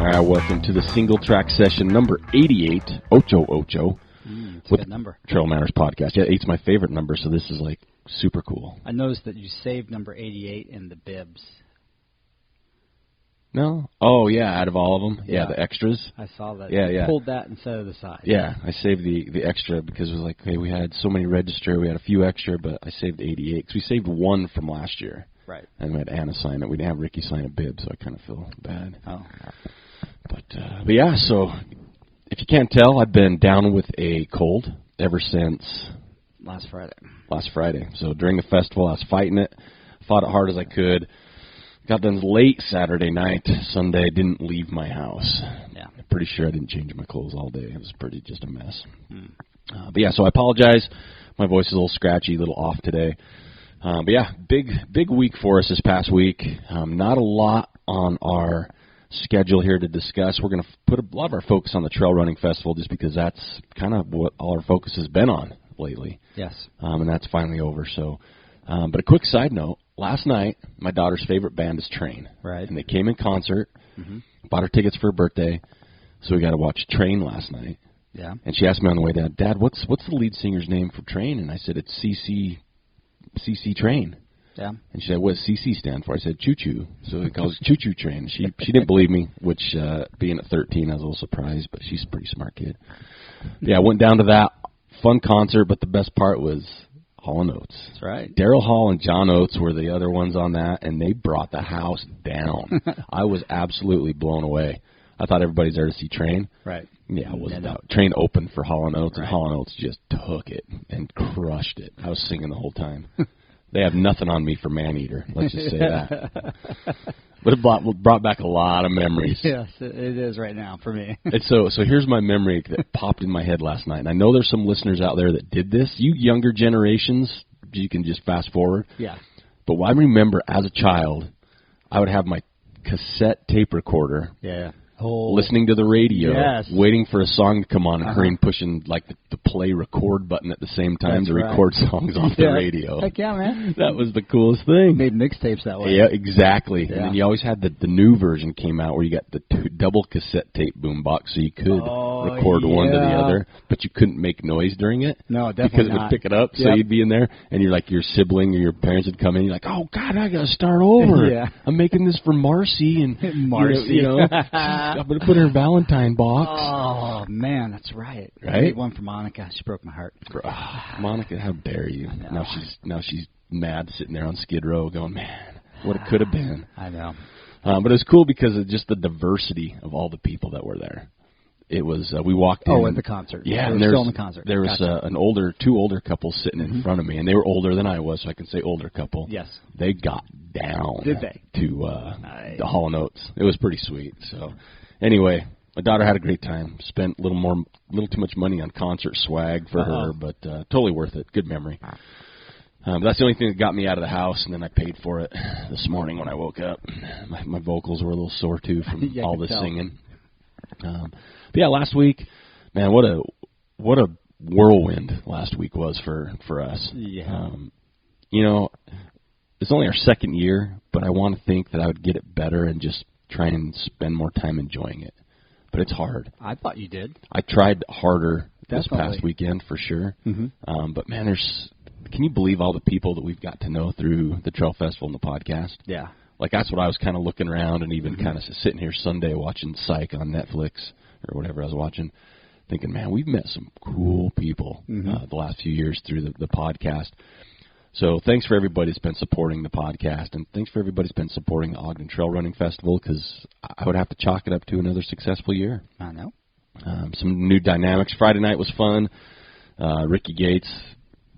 All right, welcome to the Singletrack Session number 88, Ocho Ocho. It's a good number. TrailManners podcast. Yeah, 8's my favorite number, so this is like super cool. I noticed that you saved number 88 in the bibs. No? Oh, yeah, out of all of them? Yeah, the extras? I saw that. Yeah, You pulled that instead of the side. Yeah, I saved the extra because it was like, okay, we had so many register, we had a few extra, but I saved 88 because we saved one from last year. Right. And we had Anna sign it. We didn't have Ricky sign a bib, so I kind of feel bad. Oh. But yeah, so if you can't tell, I've been down with a cold ever since Last Friday. So during the festival, I was fighting it, fought it hard as I could. Got done late Saturday night. Sunday, didn't leave my house. Yeah. I'm pretty sure I didn't change my clothes all day. It was pretty just a mess. But yeah, so I apologize. My voice is a little scratchy, a little off today. But yeah, big week for us this past week. Not a lot on our schedule here to discuss. We're going to put a lot of our focus on the Trail Running Festival just because that's kind of what all our focus has been on lately. Yes. And that's finally over. So, but a quick side note, last night my daughter's favorite band is Train. Right. And they came in concert, bought her tickets for her birthday, so we got to watch Train last night. Yeah. And she asked me on the way down, Dad, what's the lead singer's name for Train? And I said, it's CC Train. Yeah. And she said, what does CC stand for? I said, choo-choo. So it calls choo-choo train. She didn't believe me, which being at 13, I was a little surprised, but she's a pretty smart kid. Yeah, I went down to that fun concert, but the best part was Hall & Oates. That's right. Daryl Hall and John Oates were the other ones on that, and they brought the house down. I was absolutely blown away. I thought everybody's there to see Train. Right. Yeah, it was about Train opened for Hall & Oates, and Hall & Oates just took it and crushed it. I was singing the whole time. They have nothing on me for Maneater. Let's just say that. But it brought back a lot of memories. Yes, it is right now for me. And so here's my memory that popped in my head last night. And I know there's some listeners out there that did this. You younger generations, you can just fast forward. Yeah. But I remember as a child, I would have my cassette tape recorder. Yeah. Listening to the radio, waiting for a song to come on, and hurrying, pushing like the play record button at the same time to record songs off the radio. Heck yeah, man. That was the coolest thing. Made mixtapes that way. Yeah, exactly. Yeah. And then you always had the new version came out where you got the double cassette tape boombox, so you could record one to the other, but you couldn't make noise during it. No, definitely because it would pick it up. So you'd be in there, and you're like your sibling or your parents would come in. You're like, oh God, I got to start over. Yeah. I'm making this for Marcy, and Marcy, you know I'm going to put her in Valentine box. Oh man, that's right. Right. I made one for Monica. She broke my heart. Monica, how dare you? Now she's mad, sitting there on Skid Row, going, man, what it could have been. I know. But it was cool because of just the diversity of all the people that were there. It was we walked in. Oh, at the concert. Yeah, and still in the concert. There was two older couples sitting in front of me, and they were older than I was, so I can say older couple. Yes. They got down. Did they? To nice. the Hall & Oates. It was pretty sweet. So anyway, my daughter had a great time. Spent a little too much money on concert swag for her, but totally worth it. Good memory. But that's the only thing that got me out of the house, and then I paid for it this morning when I woke up. My vocals were a little sore too from all the singing. But yeah, last week, man, what a whirlwind last week was for us. Yeah. You know, it's only our second year, but I want to think that I would get it better and just try and spend more time enjoying it. But it's hard. I thought you did. I tried harder this Definitely. past weekend for sure. But man, can you believe all the people that we've got to know through the Trail Festival and the podcast? Yeah. Like that's what I was kind of looking around and even kind of sitting here Sunday watching Psych on Netflix or whatever I was watching, thinking, man, we've met some cool people the last few years through the podcast. So thanks for everybody that's been supporting the podcast, and thanks for everybody that's been supporting the Ogden Trail Running Festival, because I would have to chalk it up to another successful year. I know. Some new dynamics. Friday night was fun. Ricky Gates,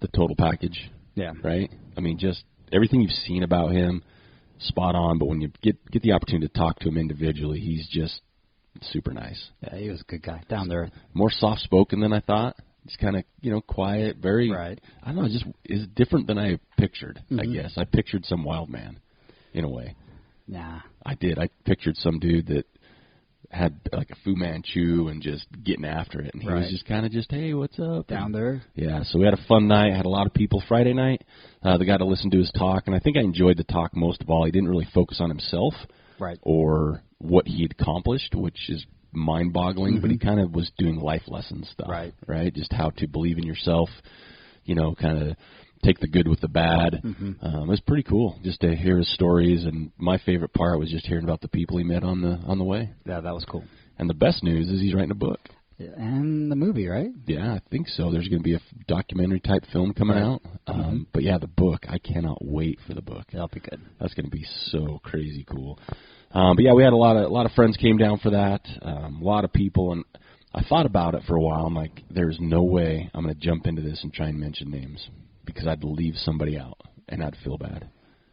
the total package. Yeah. Right? I mean, just everything you've seen about him, spot on, but when you get the opportunity to talk to him individually, he's just super nice. Yeah, he was a good guy, down there. More soft-spoken than I thought. Just kind of, quiet, very, I don't know, just is different than I pictured, I guess. I pictured some wild man, in a way. Nah. I did. I pictured some dude that had, like, a Fu Manchu and just getting after it. And he was just kind of hey, what's up? Down there. Yeah, so we had a fun night. Had a lot of people Friday night. They got to listen to his talk, and I think I enjoyed the talk most of all. He didn't really focus on himself. Right. Or what he'd accomplished, which is mind-boggling, but he kind of was doing life lesson stuff, right? Just how to believe in yourself, kind of take the good with the bad. It was pretty cool just to hear his stories, and my favorite part was just hearing about the people he met on the way. Yeah, that was cool. And the best news is he's writing a book. And the movie, right? Yeah, I think so. There's going to be a documentary-type film coming out. But, yeah, the book, I cannot wait for the book. That'll be good. That's going to be so crazy cool. But, yeah, we had a lot of friends came down for that, a lot of people. And I thought about it for a while. I'm like, there's no way I'm going to jump into this and try and mention names because I'd leave somebody out, and I'd feel bad.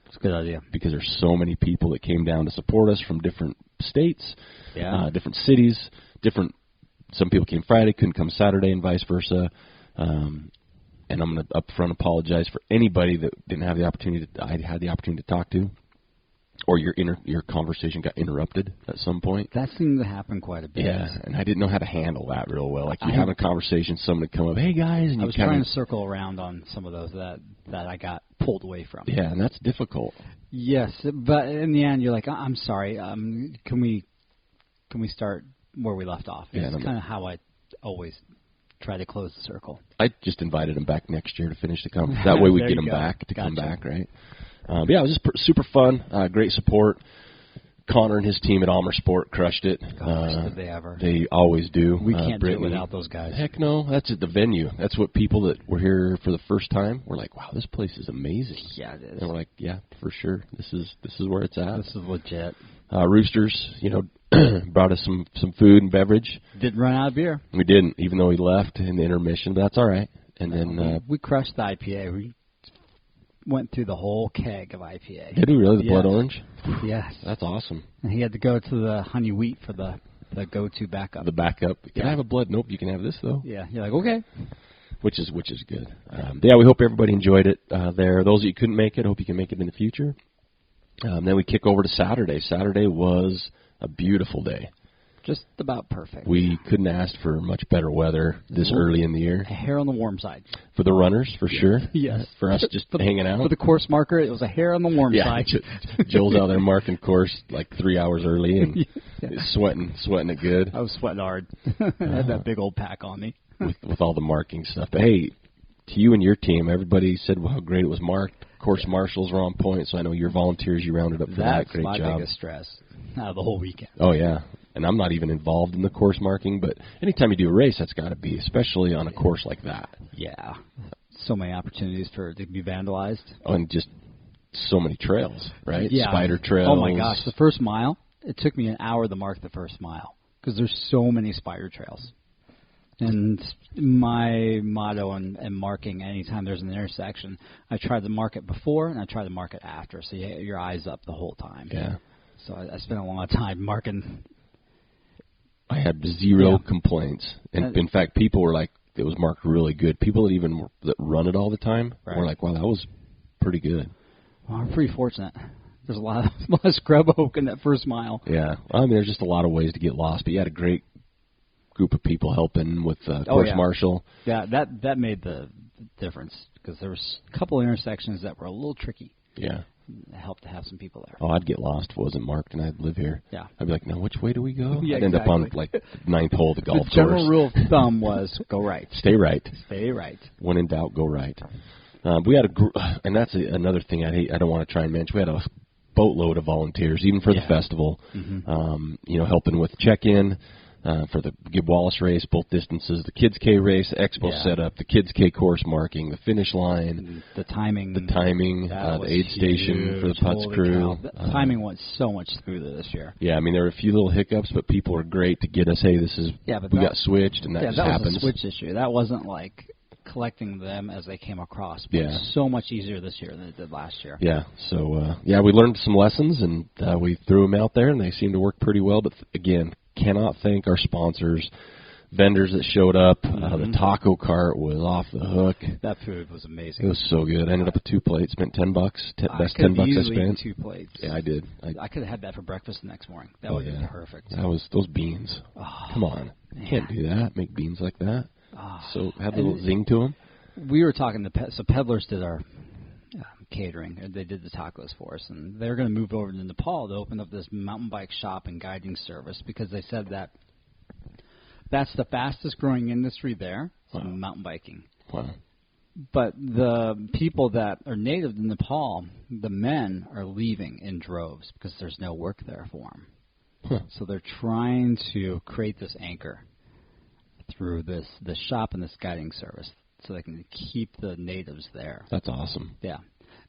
It's a good idea. Because there's so many people that came down to support us from different states, different cities, some people came Friday, couldn't come Saturday, and vice versa. And I'm going to up front apologize for anybody that didn't have the opportunity I had the opportunity to talk to, or your conversation got interrupted at some point. That seemed to happen quite a bit. Yeah, and I didn't know how to handle that real well. Like you have a conversation, someone would come up, hey guys, and I was trying to circle around on some of those that I got pulled away from. Yeah, and that's difficult. Yes, but in the end, you're like, I'm sorry. Can we start where we left off? It's kind of how I always try to close the circle. I just invited him back next year to finish the conference. That way we get him back to come back, right? But yeah, it was just super fun. Great support. Connor and his team at Almer Sport crushed it. Gosh, did they ever? They always do. We can't do it without those guys. Heck no. That's at the venue. That's what people that were here for the first time were like, wow, this place is amazing. Yeah, it is. And we're like, yeah, for sure. This is where it's at. This is legit. Roosters, brought us some food and beverage. Didn't run out of beer. We didn't, even though he left in the intermission, but that's all right. And then we crushed the IPA. We went through the whole keg of IPA. Did we really? The blood orange? Yes. That's awesome. And he had to go to the honey wheat for the go-to backup. The backup. Can I have a blood? Nope, you can have this, though. Yeah. You're like, okay. Which is good. Yeah, we hope everybody enjoyed it there. Those of you who couldn't make it, hope you can make it in the future. Then we kick over to Saturday. Saturday was a beautiful day. Just about perfect. We couldn't ask for much better weather this early in the year. A hair on the warm side. For the runners, for sure. Yes. For us just hanging out. For the course marker, it was a hair on the warm side. Joel's out there marking course like 3 hours early and sweating it good. I was sweating hard. I had that big old pack on me. with all the marking stuff. But, hey, to you and your team, everybody said how great it was marked. Course marshals were on point, so I know your volunteers, you rounded up for that. Great job. That's my biggest stress out of the whole weekend. Oh, yeah. And I'm not even involved in the course marking, but anytime you do a race, that's got to be, especially on a course like that. Yeah. So many opportunities for it to be vandalized. Oh, and just so many trails, right? Yeah. Spider trails. Oh, my gosh. The first mile, it took me an hour to mark the first mile because there's so many spider trails. And my motto in marking anytime there's an intersection, I try to mark it before and I try to mark it after, so you have your eyes up the whole time. Yeah. So I spent a lot of time marking. I had zero complaints. And in fact, people were like, it was marked really good. People that run it all the time were like, wow, that was pretty good. Well, I'm pretty fortunate. There's a lot of scrub oak in that first mile. Yeah. I mean, there's just a lot of ways to get lost, but you had a great group of people helping with course marshal. Yeah, that made the difference because there was a couple of intersections that were a little tricky. Yeah. It helped to have some people there. Oh, I'd get lost if it wasn't marked and I'd live here. Yeah. I'd be like, no, which way do we go? Yeah, I'd end up on like the ninth hole of the golf course. The general rule of thumb was go right. Stay right. Stay right. When in doubt, go right. We had and that's another thing I don't want to try and mention. We had a boatload of volunteers, even for the festival, helping with check-in. For the Gib Wallace race, both distances, the Kids K race, the Expo setup, the Kids K course marking, the finish line, the timing, the aid station for the Putz crew. The timing went so much smoother this year. Yeah, I mean there were a few little hiccups, but people were great to get us. Hey, we got switched, and that just happens. That was a switch issue. That wasn't like collecting them as they came across. But it's so much easier this year than it did last year. Yeah, so we learned some lessons, and we threw them out there, and they seemed to work pretty well. But again, cannot thank our sponsors, vendors that showed up. The taco cart was off the hook. That food was amazing. It was so good. I ended up with 2 plates, spent $10. Best $10 I spent. 2 plates. Yeah, I did. I could have had that for breakfast the next morning. That would have been perfect. That was those beans. Oh, come on, can't do that. Make beans like that. So had a little zing to them. We were talking to so Peddlers did our catering. They did the tacos for us, and they're going to move over to Nepal to open up this mountain bike shop and guiding service because they said that that's the fastest growing industry there, mountain biking. Wow. But the people that are native to Nepal, the men are leaving in droves because there's no work there for them. Huh. So they're trying to create this anchor through this shop and this guiding service so they can keep the natives there. That's awesome. Yeah.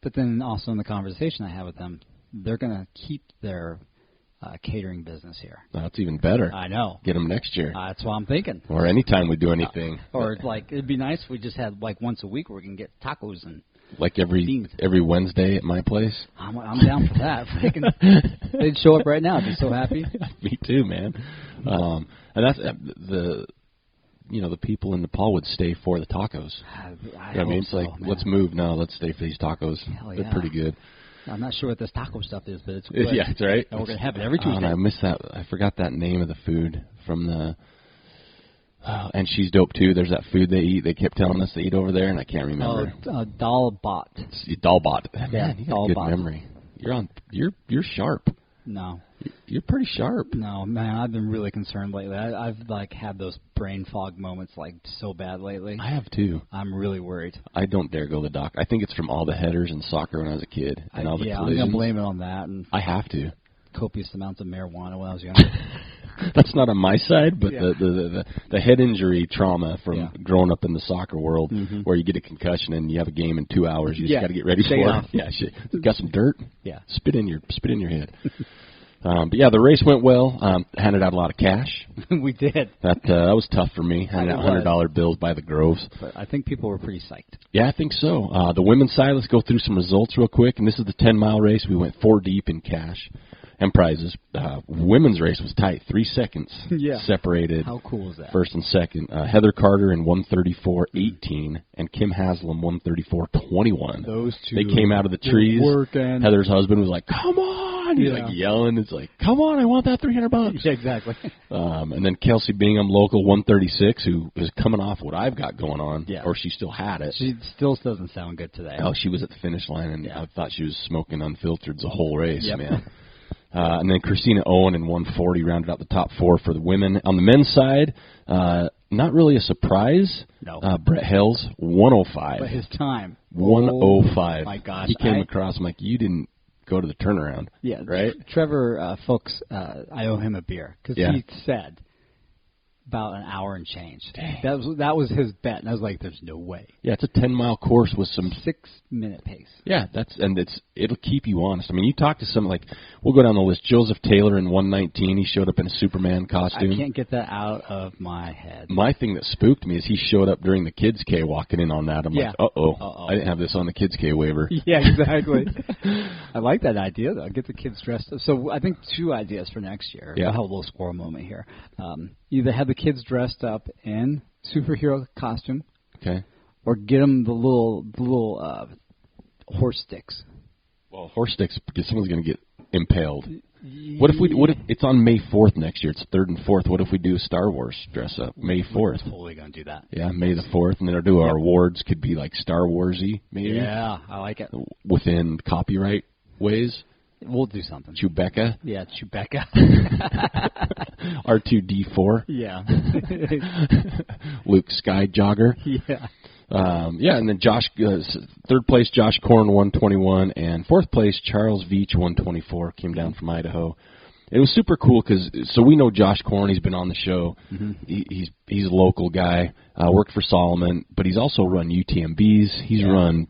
But then also in the conversation I had with them, they're going to keep their catering business here. That's even better. I know. Get them next year. That's what I'm thinking. Or anytime we do anything. Or like it'd be nice if we just had like once a week where we can get tacos and like every Wednesday at my place. I'm down for that. They'd show up right now. I'd be so happy. Me too, man. And that's the people in Nepal would stay for the tacos. I mean, it's like, man. Let's move. No, let's stay for these tacos. Hell They're pretty good. I'm not sure what this taco stuff is, but it's good. Yeah, that's right. And we're going to have it every Tuesday. And I missed that. I forgot that name of the food from the... and she's dope, too. There's that food they eat. They kept telling us to eat over there, and I can't remember. Dal bhat. Dal bhat. Yeah, man, you got a good memory. You're sharp. No. You're pretty sharp. No, man, I've been really concerned lately. I've had those brain fog moments so bad lately. I have too. I'm really worried. I don't dare go to the doc. I think it's from all the headers in soccer when I was a kid and all the collisions. I'm gonna blame it on that. And I have to. Copious amounts of marijuana when I was younger. That's not on my side, but the head injury trauma from growing up in the soccer world, where you get a concussion and you have a game in 2 hours, you just got to get ready for it. Yeah, shit. Got some dirt. Yeah, spit in your head. But yeah, the race went well. Handed out a lot of cash. We did. That was tough for me. Handed out $100 bills by the groves. But I think people were pretty psyched. Yeah, I think so. The women's side, let's go through some results real quick. And this is the 10-mile race. We went 4 deep in cash and prizes. Women's race was tight. 3 seconds separated. How cool is that? First and second. Heather Carter in 1:34.18 and Kim Haslam 1:34.21. Those two. They came out of the trees. Working. Heather's husband was like, "Come on!" He's like yelling. It's like, "Come on! I want that $300." Yeah, exactly. And then Kelsey Bingham, local 1:36, who is coming off what I've got going on, or she still had it. She still doesn't sound good today. Oh, she was at the finish line, and I thought she was smoking unfiltered the whole race, man. And then Christina Owen in 1:40 rounded out the top 4 for the women. On the men's side, not really a surprise. No. Brett Hales, 1:05. But his time. 1:05. Oh, my gosh. He came across, I'm like, you didn't go to the turnaround. Yeah. Right? Trevor Fuchs, I owe him a beer because he said about an hour and change. Dang. That was his bet, and I was like, "There's no way." Yeah, it's a 10-mile course with some 6-minute pace. Yeah, it'll keep you honest. I mean, you talk to some we'll go down the list. Joseph Taylor in 1:19. He showed up in a Superman costume. I can't get that out of my head. My thing that spooked me is he showed up during the Kids K, walking in on that. I'm like, I didn't have this on the Kids K waiver. Yeah, exactly. I like that idea though. Get the kids dressed up. So I think 2 ideas for next year. Yeah, I'll have a little squirrel moment here. Either have the kids dressed up in superhero costume, or get them the little horse sticks. Well, horse sticks because someone's going to get impaled. What if it's on May 4th next year? It's 3rd and 4th. What if we do a Star Wars dress up May 4th? We're totally going to do that. Yeah, May the 4th, and then our awards could be like Star Warsy, maybe. Yeah, I like it. Within copyright ways. We'll do something. Chewbacca. Yeah, Chewbacca. R2D4. Yeah. Luke Skyjogger. Yeah. And then Josh, 3rd place, Josh Korn, 1:21, and 4th place, Charles Veach, 1:24, came down from Idaho. It was super cool because we know Josh Korn. He's been on the show. He's a local guy. Worked for Solomon, but he's also run UTMBs. He's run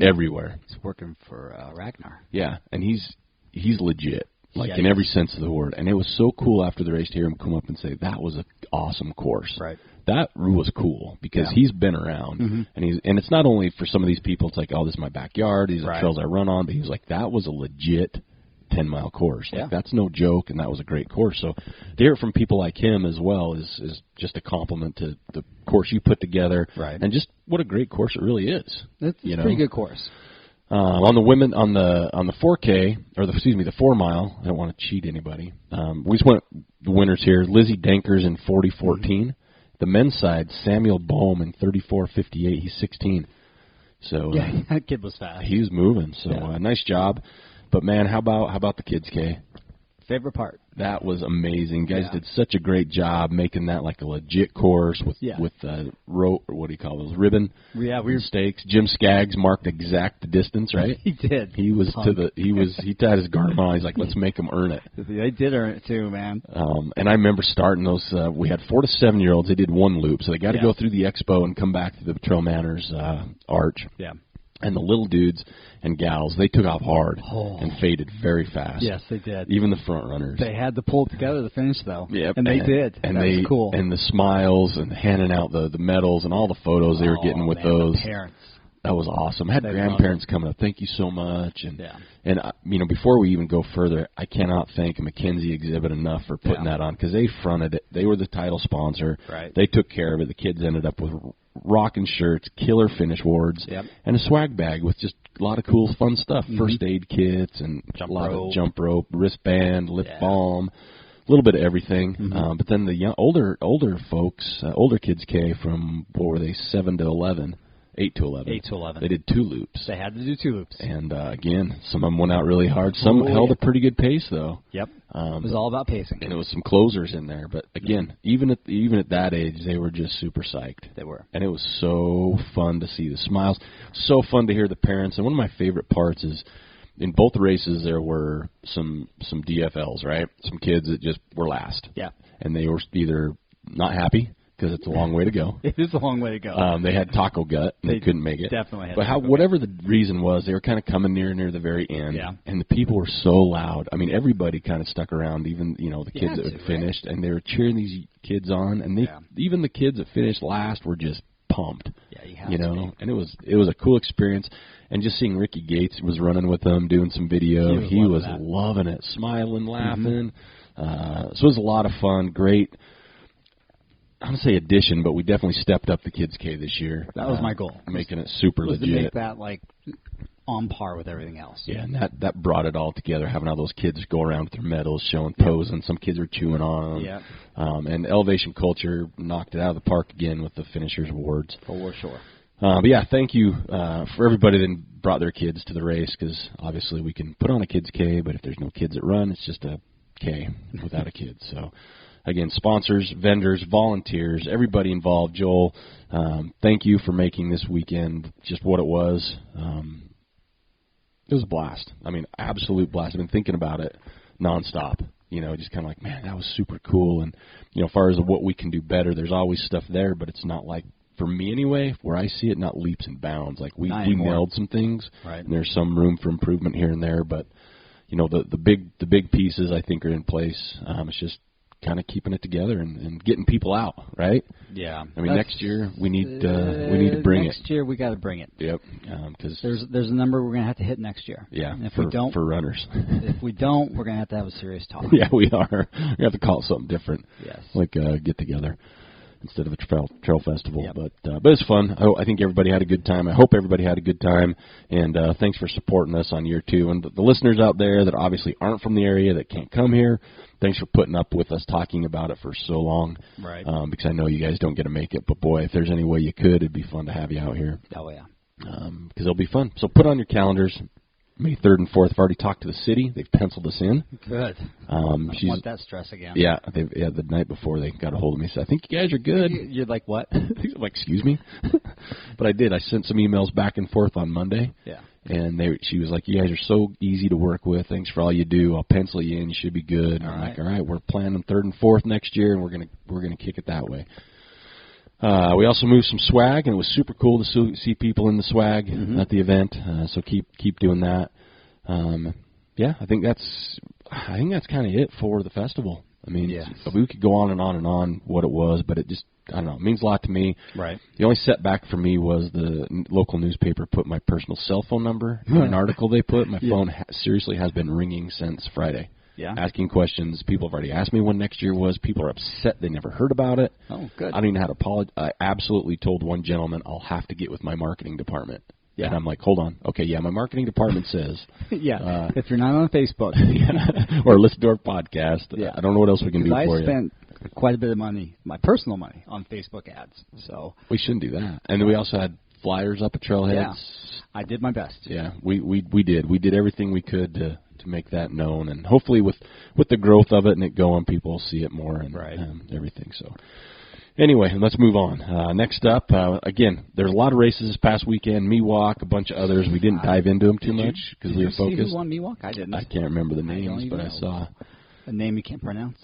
everywhere. He's working for Ragnar. Yeah, and he's legit, in every sense of the word. And it was so cool after the race to hear him come up and say that was an awesome course. Right. That was cool because he's been around, and it's not only for some of these people. It's like, oh, this is my backyard. These are trails I run on. But he was like, that was a legit 10-mile course. Like, that's no joke, and that was a great course. So to hear it from people like him as well is just a compliment to the course you put together, and just what a great course it really is. It's a pretty good course. On the women on the 4K the 4 mile. I don't want to cheat anybody. We just went the winners here. Lizzie Dankers in 40:14. The men's side, Samuel Bohm in 34:58. He's 16. So yeah, that kid was fast. he was moving. So nice job. But man, how about the kids, Kay? Favorite part. That was amazing. You guys did such a great job making that like a legit course with rope, or what do you call those, ribbon? Yeah, stakes. Jim Skaggs marked exact the distance, right? He did. He was he tied his garment on. He's like, let's make them earn it. They did earn it too, man. And I remember starting those. We had 4 to 7 year olds. They did one loop, so they got to go through the expo and come back to the TrailManners arch. Yeah. And the little dudes and gals, they took off hard and faded very fast. Yes, they did. Even the front runners. They had to pull it together to finish, though. Yep. And they did. And that was cool. And the smiles and handing out the medals and all the photos they were getting with those. The parents. That was awesome. I had grandparents coming up. Thank you so much. And before we even go further, I cannot thank McKenzie Exhibit enough for putting that on, because they fronted it. They were the title sponsor. Right. They took care of it. The kids ended up with rocking shirts, killer finish awards, and a swag bag with just a lot of cool, fun stuff. First aid kits and a lot of jump rope, wristband, lip balm, a little bit of everything. But then the older folks, older kids, from, what were they, 7 to 11. 8 to 11. 8 to 11. They did 2 loops. They had to do 2 loops. And, again, some of them went out really hard. Some held a pretty good pace, though. Yep. It was all about pacing. And there was some closers in there. But, again, even at that age, they were just super psyched. They were. And it was so fun to see the smiles. So fun to hear the parents. And one of my favorite parts is, in both races, there were some DFLs, right? Some kids that just were last. Yeah. And they were either not happy, because it's a long way to go. It is a long way to go. They had taco gut, and they couldn't make it. Definitely had But whatever the reason was, they were kind of coming near the very end. Yeah. And the people were so loud. I mean, everybody kind of stuck around, even the kids that had finished, and they were cheering these kids on. And even the kids that finished last were just pumped. Yeah, you have to be. And it was a cool experience. And just seeing Ricky Gates was running with them, doing some video. He was loving it, smiling, laughing. So it was a lot of fun. Great. I don't say addition, but we definitely stepped up the Kids K this year. That was my goal. Making it super legit. To make that on par with everything else. Yeah, and that brought it all together, having all those kids go around with their medals, showing pose, and some kids were chewing on them. Yeah. And Elevation Culture knocked it out of the park again with the Finishers Awards. For sure. But yeah, thank you for everybody that brought their kids to the race, because obviously we can put on a Kids K, but if there's no kids that run, it's just a K without a kid. So, again, sponsors, vendors, volunteers, everybody involved. Joel, thank you for making this weekend just what it was. It was a blast. I mean, absolute blast. I've been thinking about it nonstop. Just kind of like, man, that was super cool. And, as far as what we can do better, there's always stuff there, but it's not like, for me anyway, where I see it, not leaps and bounds. Like, we nailed some things, right, and there's some room for improvement here and there, but, the big pieces, I think, are in place. It's just kind of keeping it together and getting people out, right? Yeah. I mean, next year we need to bring it. Next year we got to bring it. Yep. Because there's a number we're going to have to hit next year. Yeah. And if we don't, for runners. If we don't, we're going to have a serious talk. Yeah, we are. We have to call it something different. Yes. Like get together instead of a trail festival. Yep. But it's fun. I think everybody had a good time. I hope everybody had a good time. And thanks for supporting us on year 2. And the listeners out there that obviously aren't from the area, that can't come here, thanks for putting up with us talking about it for so long. Right. Because I know you guys don't get to make it. But, boy, if there's any way you could, it'd be fun to have you out here. Oh, yeah. Because it'll be fun. So put on your calendars. May 3rd and 4th. I've already talked to the city. They've penciled us in. Good. I want that stress again. Yeah, the night before they got a hold of me. Said, I think you guys are good. You're like, what? I'm like, excuse me? But I did. I sent some emails back and forth on Monday. Yeah. And she was like, you guys are so easy to work with. Thanks for all you do. I'll pencil you in. You should be good. And I'm like, all right, we're planning 3rd and 4th next year, and we're gonna kick it that way. We also moved some swag, and it was super cool to see people in the swag at the event. So keep doing that. Yeah, I think that's kind of it for the festival. I mean, we could go on and on and on what it was, but it just, I don't know, it means a lot to me. Right. The only setback for me was the local newspaper put my personal cell phone number in an article they put. My phone seriously has been ringing since Friday. Yeah. Asking questions. People have already asked me when next year was. People are upset they never heard about it. Oh, good. I don't even know how to apologize. I absolutely told one gentleman I'll have to get with my marketing department. Yeah. And I'm like, hold on. Okay, yeah, my marketing department says. If you're not on Facebook. Or listen to our podcast. Yeah. I don't know what else we can do for you. I spent quite a bit of money, my personal money, on Facebook ads. So we shouldn't do that. And then we also had flyers up at Trailheads. Yeah, I did my best. Yeah, we did. We did everything we could to make that known, and hopefully with the growth of it and it going, people will see it more and everything. So anyway, let's move on. Next up, again, there's a lot of races this past weekend. Miwok, a bunch of others. We didn't dive into them too much because we were focused. Did you see who won Miwok? I didn't. I can't remember the names, but I saw a name you can't pronounce.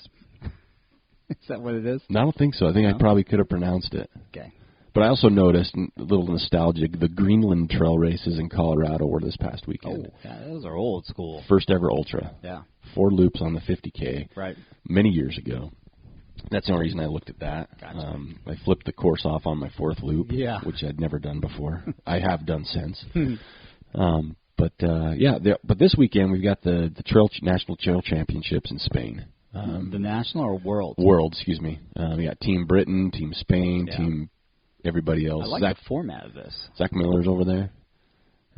Is that what it is? No, I don't think so. I think I probably could have pronounced it. Okay. But I also noticed, a little nostalgic, the Greenland Trail races in Colorado were this past weekend. Oh, yeah, those are old school. First ever ultra. Yeah. 4 loops on the 50K. Right. Many years ago. That's the only reason I looked at that. Gotcha. I flipped the course off on my 4th loop, which I'd never done before. I have done since. But this weekend we've got the National Trail Championships in Spain. The national or world? World, excuse me. We got Team Britain, Team Spain, Team everybody else. I like the format of this. Zach Miller's over there,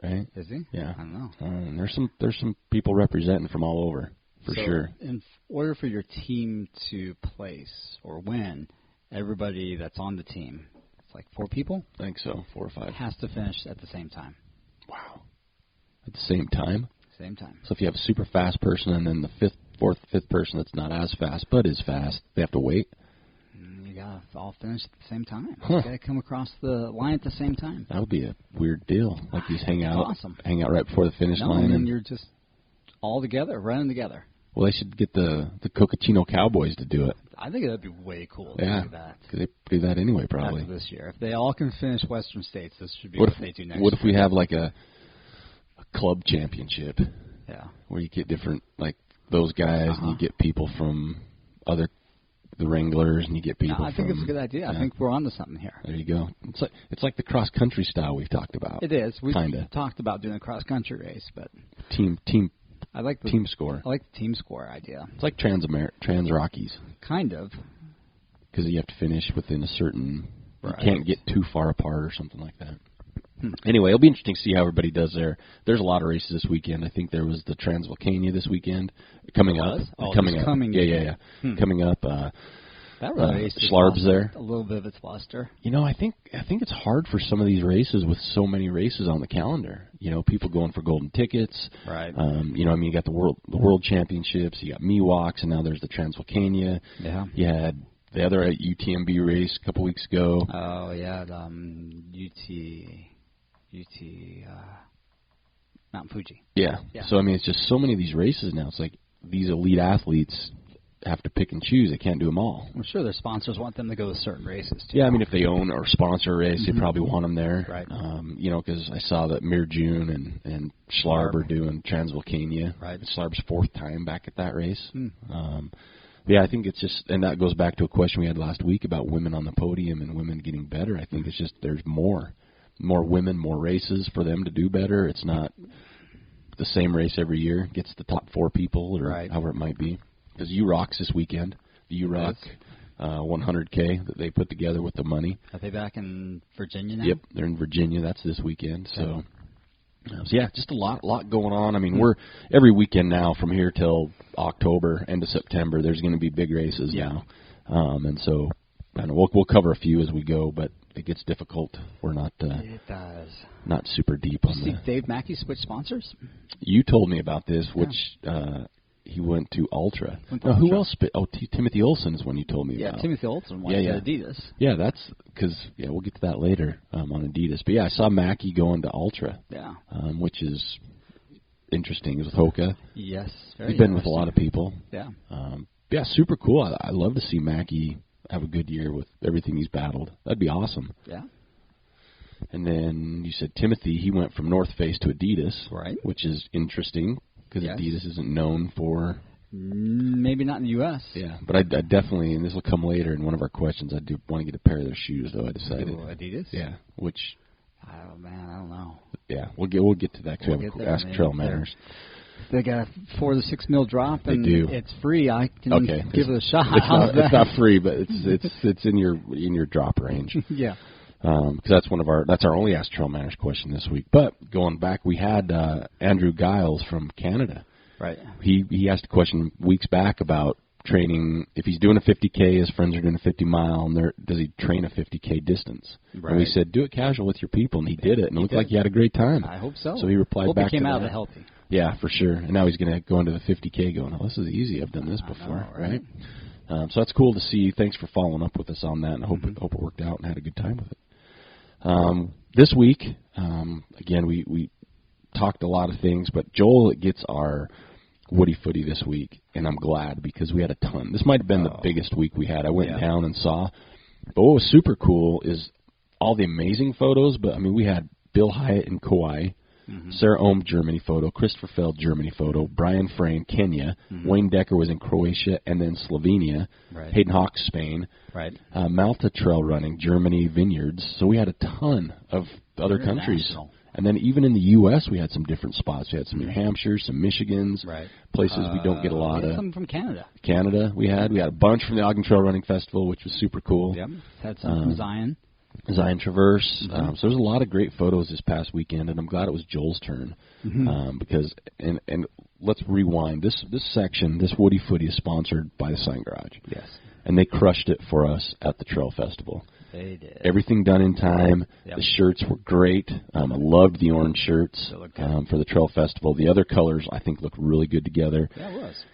right? Is he? Yeah. I don't know. There's some people representing from all over, for sure. In order for your team to place or win, everybody that's on the team, it's like 4 people? I think so, 4 or 5. Has to finish at the same time. Wow. At the same time? Same time. So if you have a super fast person and then the 4th, 5th person that's not as fast but is fast, they have to wait? You got to all finish at the same time. Huh. You got to come across the line at the same time. That would be a weird deal. Like these hang out right before the finish No, line. and you're just all together, running together. Well, they should get the Cocachino Cowboys to do it. I think that'd be way cool to do that. Because they do that anyway, probably. After this year. If they all can finish Western States, this should be what they do next What year. if we have like a club championship? Yeah. Where you get different, like those guys, and you get people from the Wranglers, and you get people I think it's a good idea. I think we're onto something here. There you go. It's like the cross country style we've talked about. It is. We've kinda talked about doing a cross country race, but team. I like the team score. I like the team score idea. It's like Trans Rockies. Kind of. Because you have to finish within a certain. Right. You can't get too far apart or something like that. Anyway, it'll be interesting to see how everybody does there. There's a lot of races this weekend. I think there was the Transvolcania this weekend coming up. Coming up. Coming up. That race Schlarb's there. A little bit of its luster. You know, I think it's hard for some of these races with so many races on the calendar. You know, people going for golden tickets. Right. You got the world championships. You got Miwoks, and now there's the Transvolcania. Yeah. You had the other UTMB race a couple weeks ago. Oh yeah, Mount Fuji. Yeah. So it's just so many of these races now. It's like these elite athletes have to pick and choose. They can't do them all. I'm sure their sponsors want them to go to certain races, too. Yeah, if they own or sponsor a race, they probably want them there. Right. Because I saw that Mir June and Schlarb are doing Transvolcania. Right. Schlarb's 4th time back at that race. I think it's just, and that goes back to a question we had last week about women on the podium and women getting better. I think it's just there's more women, more races for them to do better. It's not the same race every year. Gets the top 4 people or however it might be. Because UROC's this weekend, the UROC 100K that they put together with the money. Are they back in Virginia now? Yep, they're in Virginia. That's this weekend. So just a lot going on. We're every weekend now from here till October, end of September. There's going to be big races now, and so we'll cover a few as we go. But it gets difficult. We're not. It does. Not super deep on that. Dave Mackey switch sponsors? You told me about this, which. He went to Ultra. Who else? Timothy Olsen is one you told me about. Yeah, Timothy Olsen went to Adidas. Yeah, that's because we'll get to that later on Adidas. But I saw Mackie going to Ultra. Yeah, which is interesting. It was with Hoka. Yes, he's been with a lot of people. Yeah, super cool. I love to see Mackie have a good year with everything he's battled. That'd be awesome. Yeah. And then you said Timothy. He went from North Face to Adidas, right? Which is interesting. Because Adidas isn't known for... Maybe not in the U.S. Yeah, but I definitely, and this will come later in one of our questions, I do want to get a pair of their shoes, though, I decided. Adidas? Yeah, which... Oh, man, I don't know. Yeah, we'll get to that, because we have to ask TrailManners. They got a 4 to 6 mil drop, and they do. It's free. I can give it a shot. It's not free, but it's in your drop range. Yeah. Because that's our only Ask TrailManners question this week. But going back, we had Andrew Giles from Canada. Right. He asked a question weeks back about training. If he's doing a 50K, his friends are doing a 50 mile, and does he train a 50K distance? Right. And we said, do it casual with your people, and he did it, and it looked like he had a great time. I hope so. So he replied back to that. Hope he came out of it healthy. Yeah, for sure. And now he's going to go into the 50K going, oh, this is easy. I've done this before, right? So that's cool to see. Thanks for following up with us on that, and I hope it worked out and had a good time with it. This week, again, we talked a lot of things, but Joel gets our Woody Footy this week, and I'm glad because we had a ton. This might have been the biggest week we had. I went down and saw. But what was super cool is all the amazing photos, but, I mean, we had Bill Hyatt in Kauai, Sarah Ohm, Germany photo, Christopher Feld, Germany photo, Brian Frayne, Kenya, Wayne Decker was in Croatia and then Slovenia, Hayden Hawks, Spain, Malta Trail Running, Germany, Vineyards. So we had a ton of other countries. And then even in the U.S., we had some different spots. We had some New Hampshires, some Michigans, places we don't get a lot of. Some from Canada. Canada, we had a bunch from the Ogden Trail Running Festival, which was super cool. Yep, had some from Zion. Zion Traverse. So there's a lot of great photos this past weekend, and I'm glad it was Joel's turn because and let's rewind. This section, this Woody Footy is sponsored by the Sign Garage. Yes, and they crushed it for us at the Trail Festival. They did. Everything done in time. The shirts were great. I loved the orange shirts for the Trail Festival. The other colors I think looked really good together. Yeah, it was.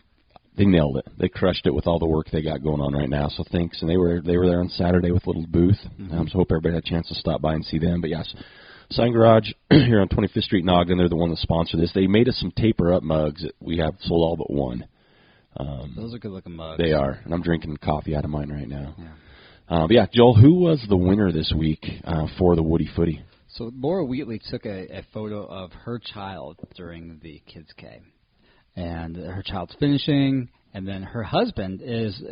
They nailed it. They crushed it with all the work they got going on right now. So thanks. And they were there on Saturday with a little booth. So hope everybody had a chance to stop by and see them. But yes, Sign Garage here on 25th Street in Ogden. They're the one that sponsored this. They made us some taper up mugs that we have sold all but one. Those are good looking mugs. They are. And I'm drinking coffee out of mine right now. Yeah. But yeah, Joel, who was the winner this week for the Woody Footy? So Laura Wheatley took a photo of her child during the Kids K. And her child's finishing, and then her husband is,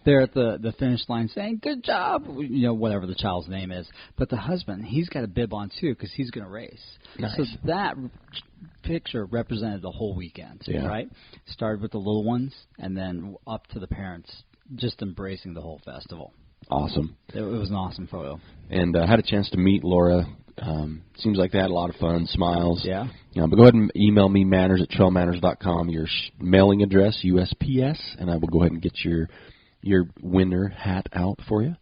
there at the finish line saying, good job, whatever the child's name is. But the husband, he's got a bib on, too, because he's going to race. Nice. So that picture represented the whole weekend, right? Started with the little ones, and then up to the parents, just embracing the whole festival. Awesome. It was an awesome photo. And I had a chance to meet Laura. Seems like they had a lot of fun, smiles. Yeah. But go ahead and email me, manners@trailmanners.com, your mailing address, USPS, and I will go ahead and get your winner hat out for you.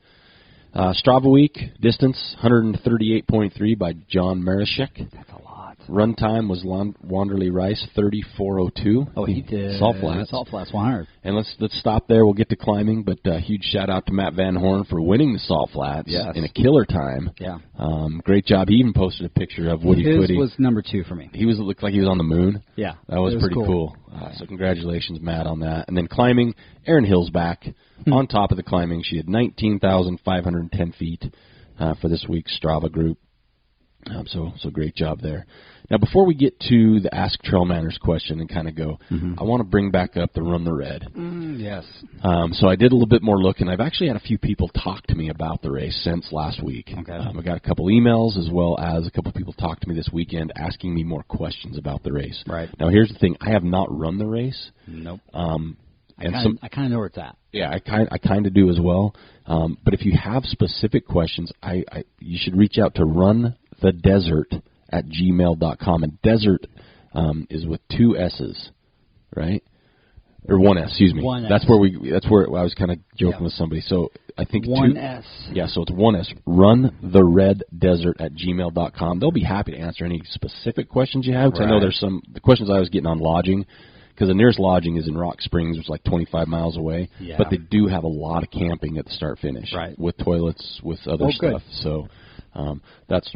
Strava week, distance, 138.3 by John Marashek. That's a lot. Run time was Wanderley Rice, 34:02. Oh, he did. Salt Flats. 100. And let's stop there. We'll get to climbing, but huge shout-out to Matt Van Horn for winning the Salt Flats in a killer time. Yeah. Great job. He even posted a picture of Woody Footy. His was number 2 for me. He looked like he was on the moon. Yeah. That was pretty cool. So congratulations, Matt, on that. And then climbing, Erin Hill's back. On top of the climbing, she had 19,510 feet for this week's Strava group. So great job there. Now, before we get to the Ask TrailManners question and kind of go, I want to bring back up the Run the Red. Yes. So I did a little bit more look, and I've actually had a few people talk to me about the race since last week. Okay. I got a couple emails as well as a couple people talked to me this weekend asking me more questions about the race. Right. Now, here's the thing. I have not run the race. Nope. I kind of know where it's at. Yeah, I kind of do as well. But if you have specific questions, you should reach out to runthedesert@gmail.com. And desert is with 2 S's, right? Or 1 S, excuse me. 1 S. That's where I was kind of joking with somebody. So I think 1 S. Yeah, so it's 1 S. runthereddesert@gmail.com. They'll be happy to answer any specific questions you have. Because I know there's the questions I was getting on lodging. Because the nearest lodging is in Rock Springs, which is like 25 miles away. Yeah. But they do have a lot of camping at the start-finish. Right. With toilets, with other stuff. Good. So that's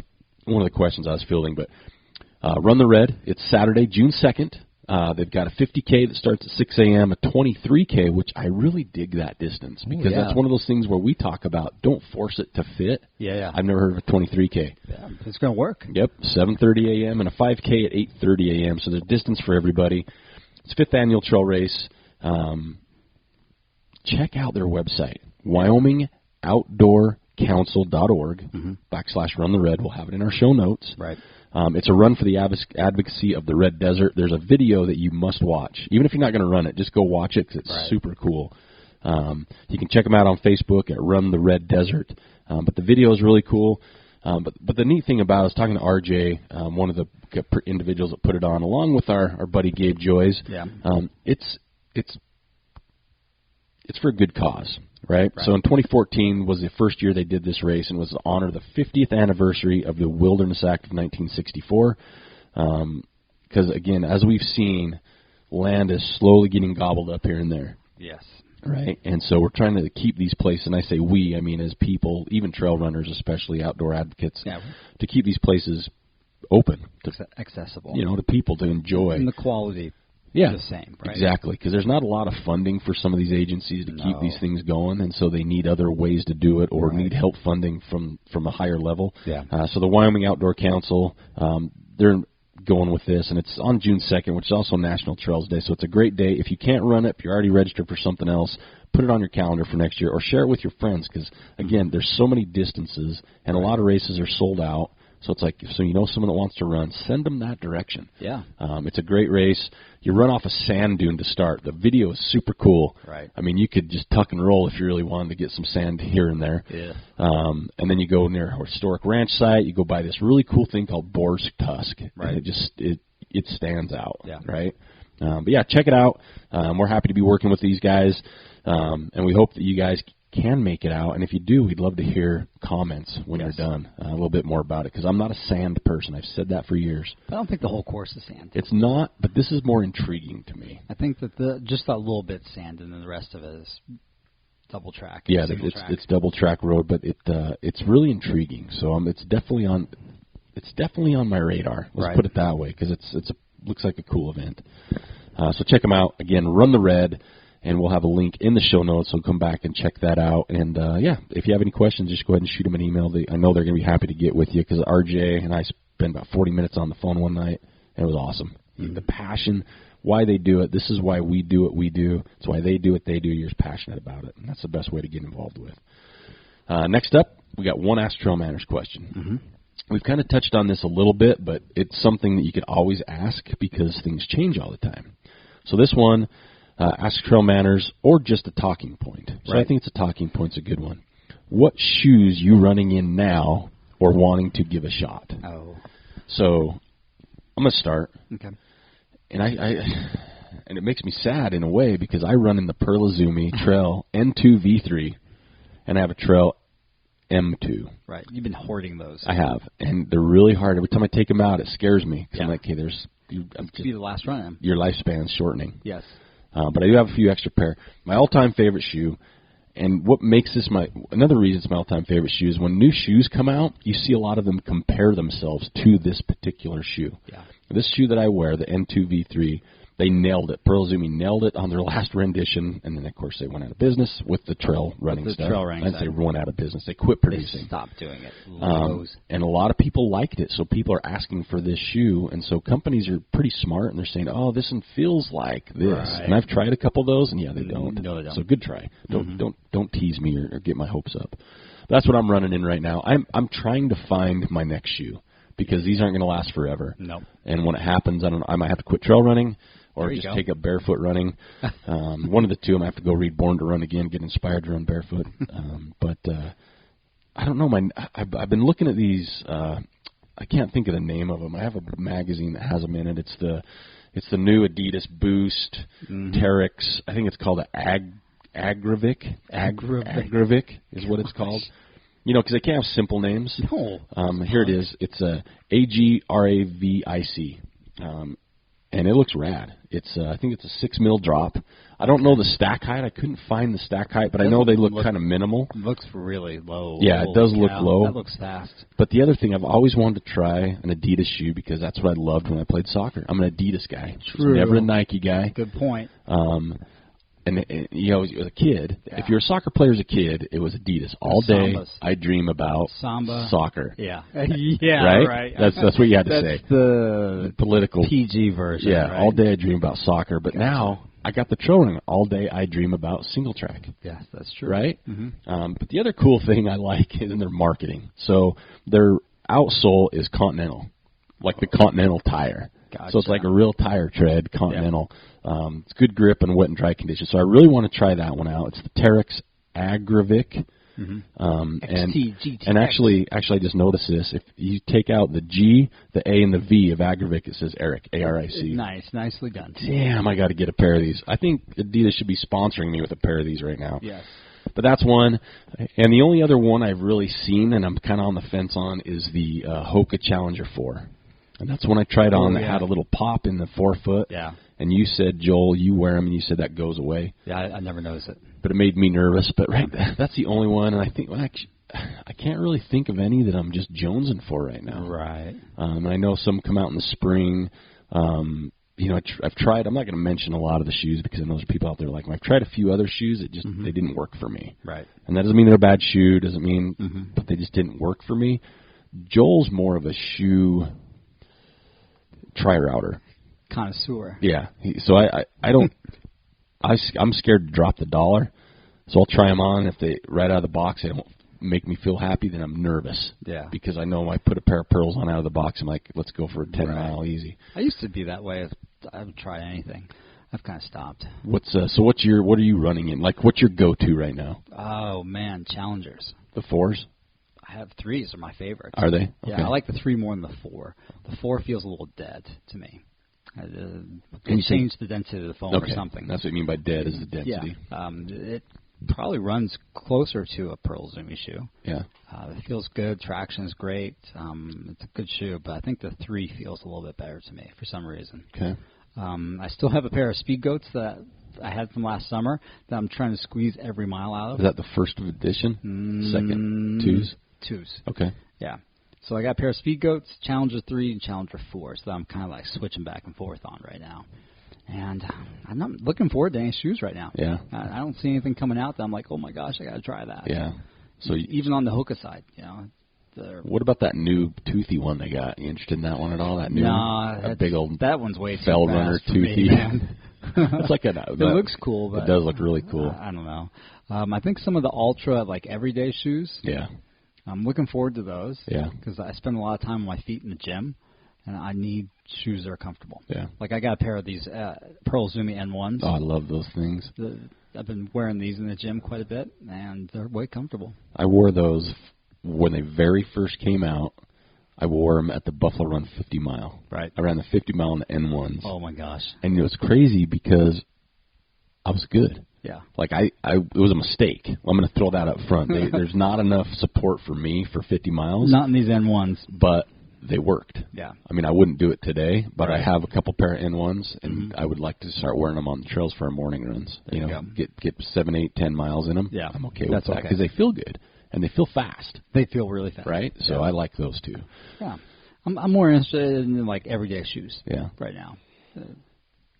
one of the questions I was fielding. But Run the Red, it's Saturday, June 2nd. They've got a 50K that starts at 6 a.m., a 23K, which I really dig that distance. Because that's one of those things where we talk about don't force it to fit. Yeah. I've never heard of a 23K. Yeah, it's going to work. Yep, 7:30 a.m. and a 5K at 8:30 a.m. So there's distance for everybody. It's 5th annual trail race. Check out their website, WyomingOutdoorCouncil.org /Run the Red. We'll have it in our show notes. Right. It's a run for the advocacy of the Red Desert. There's a video that you must watch. Even if you're not going to run it, just go watch it because it's super cool. You can check them out on Facebook at Run the Red Desert. But the video is really cool. But the neat thing about it, I was talking to RJ, one of the individuals that put it on, along with our buddy Gabe Joyce. Yeah. It's it's for a good cause, right? So in 2014 was the first year they did this race, and was to honor the 50th anniversary of the Wilderness Act of 1964. Because, again, as we've seen, land is slowly getting gobbled up here and there. Yes. Right? And so we're trying to keep these places, and I say we, I mean as people, even trail runners, especially outdoor advocates, to keep these places open. Accessible. To people to enjoy. And the quality the same, right? Exactly, because there's not a lot of funding for some of these agencies to keep these things going, and so they need other ways to do it, or need help funding from a higher level. Yeah. So the Wyoming Outdoor Council, they're going with this, and it's on June 2nd, which is also National Trails Day, so it's a great day. If you can't run it, if you're already registered for something else, put it on your calendar for next year, or share it with your friends, because, again, there's so many distances, and a lot of races are sold out. So it's like, so someone that wants to run, send them that direction. Yeah. It's a great race. You run off a sand dune to start. The video is super cool. Right. I mean, you could just tuck and roll if you really wanted to get some sand here and there. Yeah. And then you go near a historic ranch site. You go by this really cool thing called Boar's Tusk. Right. And it stands out. Yeah. Right. But yeah, check it out. We're happy to be working with these guys, and we hope that you guys can make it out, and if you do, we'd love to hear comments when you're done, a little bit more about it, because I'm not a sand person. I've said that for years. I don't think the whole course is sand. It's not, but this is more intriguing to me. I think that just that little bit sand, and then the rest of it is double track. Yeah, it's double track road, but it's really intriguing. So it's definitely on my radar. Let's put it that way, because looks like a cool event. So check them out again. Run the Red. And we'll have a link in the show notes, so come back and check that out. And, if you have any questions, just go ahead and shoot them an email. I know they're going to be happy to get with you, because RJ and I spent about 40 minutes on the phone one night, and it was awesome. The passion, why they do it, this is why we do what we do. It's why they do what they do. You're just passionate about it, and that's the best way to get involved with. Next up, we got one Ask TrailManners question. Mm-hmm. We've kind of touched on this a little bit, but it's something that you could always ask, because things change all the time. So this one... Ask TrailManners, or just a talking point. So I think it's a talking point's a good one. What shoes you running in now, or wanting to give a shot? Oh. So I'm going to start. Okay. And and it makes me sad in a way, because I run in the Perla Zumi Trail N2 V3, and I have a Trail M2. Right. You've been hoarding those. I have, and they're really hard. Every time I take them out, it scares me. I'm like, hey, could be the last run. Your lifespan's shortening. Yes. But I do have a few extra pair. My all-time favorite shoe, and what makes this another reason it's my all-time favorite shoe, is when new shoes come out, you see a lot of them compare themselves to this particular shoe. Yeah. This shoe that I wear, the N2 V3, they nailed it. Pearl Zumi nailed it on their last rendition, and then, of course, they went out of business with the trail running stuff. I'd say went out of business. They quit producing. They stopped doing it. And a lot of people liked it, so people are asking for this shoe, and so companies are pretty smart, and they're saying, oh, this one feels like this. Right. And I've tried a couple of those, and yeah, they don't. No, they don't. So good try. Don't tease me or get my hopes up. That's what I'm running in right now. I'm trying to find my next shoe, because these aren't going to last forever. No. And when it happens, I might have to quit trail running, or just take up barefoot running. One of the two. I might have to go read Born to Run again, get inspired to run barefoot. But I don't know. I've been looking at these. I can't think of the name of them. I have a magazine that has them in it. It's the new Adidas Boost Terex. I think it's called an Agravic. Agravic is what it's called. Because they can't have simple names. No. Here it is. It's a Agravic. And it looks rad. I think it's a 6 mil drop. I don't know the stack height. I couldn't find the stack height, but I know they look kind of minimal. It looks really low. Yeah, it does look low. That looks fast. But the other thing, I've always wanted to try an Adidas shoe, because that's what I loved when I played soccer. I'm an Adidas guy. True. Never a Nike guy. Good point. And as a kid, if you're a soccer player as a kid, it was Adidas. All day, I dream about soccer. Yeah. Yeah, right? That's what you had to say. That's the political PG version, Yeah, right? all day I dream about soccer. But now, I got the trail running. All day I dream about Singletrack. Yes, that's true. Right? Mm-hmm. But the other cool thing I like is in their marketing. So their outsole is Continental, like the Continental tire. Gotcha. So it's like a real tire tread, Continental. It's good grip in wet and dry conditions. So I really want to try that one out. It's the Terex Agravic. XT, GT. And actually, I just noticed this. If you take out the G, the A, and the V of Agrivic, it says Aric, A-R-I-C. Nicely done. Damn, I got to get a pair of these. I think Adidas should be sponsoring me with a pair of these right now. Yes. But that's one. And the only other one I've really seen, and I'm kind of on the fence on, is the Hoka Challenger 4. And that's one I tried on that had a little pop in the forefoot. Yeah. And you said, Joel, you wear them, and you said that goes away. Yeah, I never noticed it. But it made me nervous. But that's the only one. And I think, I can't really think of any that I'm just jonesing for right now. Right. And I know some come out in the spring. I've tried. I'm not going to mention a lot of the shoes because I know there's people out there like me. I've tried a few other shoes that just they didn't work for me. Right. And that doesn't mean they're a bad shoe. Doesn't mean, but they just didn't work for me. Joel's more of a shoe try-router. Connoisseur. Yeah. So I don't. I'm scared to drop the dollar, so I'll try them on. If they right out of the box they don't make me feel happy, then I'm nervous. Yeah. Because I know I put a pair of pearls on out of the box. I'm like, let's go for a 10-mile easy. I used to be that way. I would try anything. I've kind of stopped. What are you running in? Like, what's your go-to right now? Oh man, Challengers. The 4s? I have 3s are my favorites. Are they? Yeah, Okay. I like the 3 more than the 4. The 4 feels a little dead to me. Can you change the density of the foam or something. That's what you mean by dead is the density. Yeah. It probably runs closer to a Pearl Zumi shoe. Yeah. It feels good. Traction is great. It's a good shoe, but I think the 3 feels a little bit better to me for some reason. Okay. I still have a pair of Speed Goats that I had from last summer that I'm trying to squeeze every mile out of. Is that the first edition? Second? 2s? 2s. Okay. Yeah. So I got a pair of Speed Goats, Challenger 3 and Challenger 4. So I'm kind of like switching back and forth on right now. And I'm not looking forward to any shoes right now. Yeah. I don't see anything coming out that I'm like, oh my gosh, I got to try that. Yeah. So even on the Hoka side, what about that new toothy one they got? You interested in that one at all? That new, big old that one's way too fell fast runner for toothy. Me, man. It's like it looks cool, but it does look really cool. I don't know. I think some of the ultra everyday shoes. Yeah. I'm looking forward to those. Yeah. Because I spend a lot of time on my feet in the gym, and I need shoes that are comfortable. Yeah. Like I got a pair of these Pearl Zumi N1s. Oh, I love those things. I've been wearing these in the gym quite a bit, and they're way comfortable. I wore those when they very first came out. I wore them at the Buffalo Run 50 mile. Right. I ran the 50 mile in the N1s. Oh my gosh. And it was crazy because I was good. Yeah. Like it was a mistake. I'm going to throw that up front. There's not enough support for me for 50 miles. Not in these N1s. But they worked. Yeah. I mean, I wouldn't do it today, but I have a couple pair of N1s, and I would like to start wearing them on the trails for our morning runs. There you go. Get 7, 8, 10 miles in them. Yeah. I'm okay with that because they feel good and they feel fast. They feel really fast. Right? So I like those too. Yeah. I'm more interested in everyday shoes. Yeah. Right now.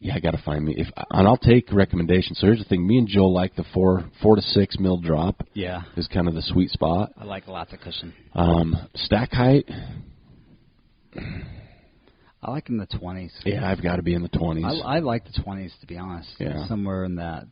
Yeah, I got to find me and I'll take recommendations. So here's the thing: me and Joe like the 4 to 6 mil drop. Yeah, is kind of the sweet spot. I like lots of cushion. Stack height. I like in the 20s. Yeah, I've got to be in the 20s. I like the 20s to be honest. Yeah, somewhere in that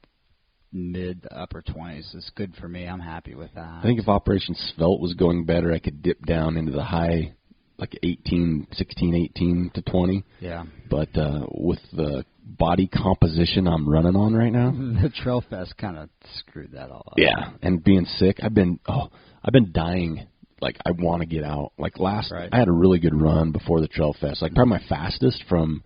mid to upper 20s is good for me. I'm happy with that. I think if Operation Svelte was going better, I could dip down into the high. Like 18 to 20. Yeah. But with the body composition I'm running on right now, the Trail Fest kind of screwed that all up. Yeah, and being sick, I've been dying. Like I want to get out. Like I had a really good run before the Trail Fest. Like probably my fastest from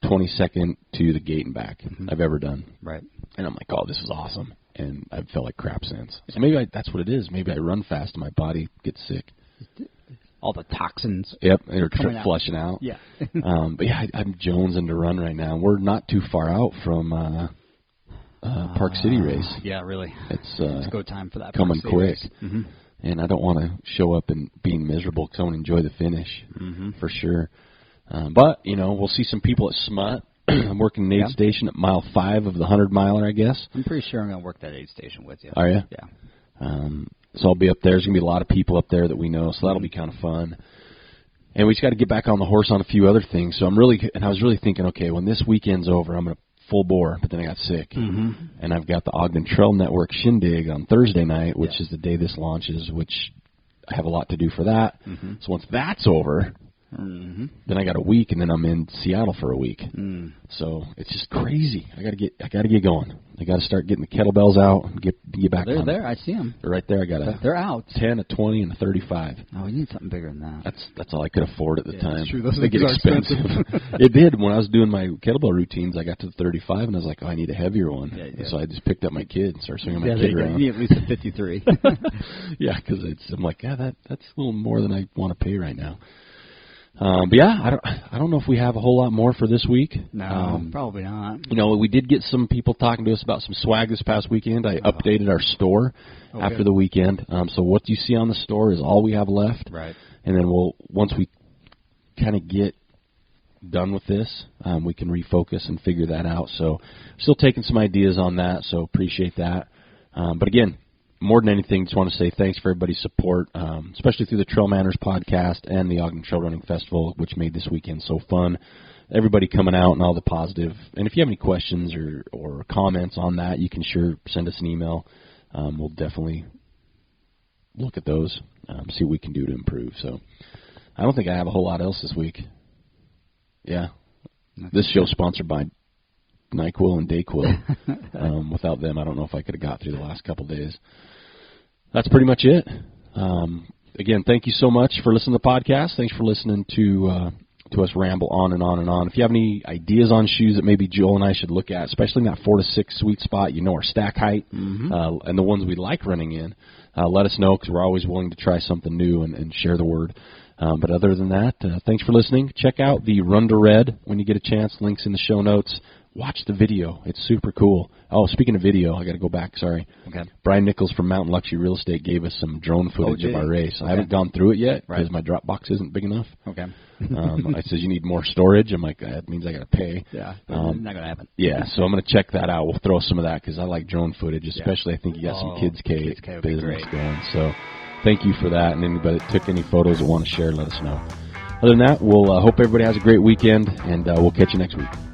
22nd to the gate and back I've ever done. Right. And I'm like, oh, this is awesome. And I've felt like crap since. So maybe that's what it is. Maybe I run fast and my body gets sick. All the toxins. Yep, they're flushing out. Yeah. But yeah, I'm jonesing to run right now. We're not too far out from Park City race. Yeah, really. It's go time for that. Coming quick. Mm-hmm. And I don't want to show up and being miserable because I want to enjoy the finish for sure. But, we'll see some people at Smut. I'm working an aid station at mile 5 of the 100-miler, I guess. I'm pretty sure I'm going to work that aid station with you. Are you? Yeah. So I'll be up there. There's going to be a lot of people up there that we know, so that'll be kind of fun. And we just got to get back on the horse on a few other things. So I was really thinking, okay, when this weekend's over, I'm going to full bore, but then I got sick. And I've got the Ogden Trail Network Shindig on Thursday night, which is the day this launches, which I have a lot to do for that. So once that's over, Mm-hmm. Then I got a week, and then I'm in Seattle for a week. Mm. So it's just crazy. I gotta get going. I gotta start getting the kettlebells out and get back They're on there. it. I see them. They're right there. I got They're out. 10, a 20, and a 35. Oh, we need something bigger than that. That's all I could afford at the time. That's true. Those they get things are expensive. It did. When I was doing my kettlebell routines, I got to the 35, and I was like, oh, I need a heavier one. Yeah. So I just picked up my kid and started swinging my kid around. You need at least a 53. Yeah, because I'm like, that's a little more than I want to pay right now. But yeah, I don't know if we have a whole lot more for this week. No, probably not. We did get some people talking to us about some swag this past weekend. I updated our store after the weekend. So what you see on the store is all we have left. Right. And then once we kind of get done with this, we can refocus and figure that out. So still taking some ideas on that, so appreciate that. But again, more than anything, just want to say thanks for everybody's support, especially through the TrailManners podcast and the Ogden Trail Running Festival, which made this weekend so fun. Everybody coming out and all the positive. And if you have any questions or comments on that, you can sure send us an email. We'll definitely look at those, see what we can do to improve. So I don't think I have a whole lot else this week. Yeah. This show's sponsored by NyQuil and DayQuil. Without them, I don't know if I could have got through the last couple days. That's pretty much it. Again, thank you so much for listening to the podcast. Thanks for listening to us ramble on and on and on. If you have any ideas on shoes that maybe Joel and I should look at, especially in that 4 to 6 sweet spot, our stack height, and the ones we like running in, let us know, because we're always willing to try something new and share the word. But other than that, thanks for listening. Check out the Run to Red when you get a chance. Links in the show notes. Watch the video. It's super cool. Oh, speaking of video, I got to go back. Sorry. Okay. Brian Nichols from Mountain Luxury Real Estate gave us some drone footage of our race. Okay. I haven't gone through it yet because my Dropbox isn't big enough. Okay. I says, you need more storage. I'm like, that means I got to pay. Yeah. Not going to happen. Yeah, so I'm going to check that out. We'll throw some of that because I like drone footage, especially I think you got some Kids Cave business going. So thank you for that. And anybody that took any photos that want to share, let us know. Other than that, we'll hope everybody has a great weekend, and we'll catch you next week.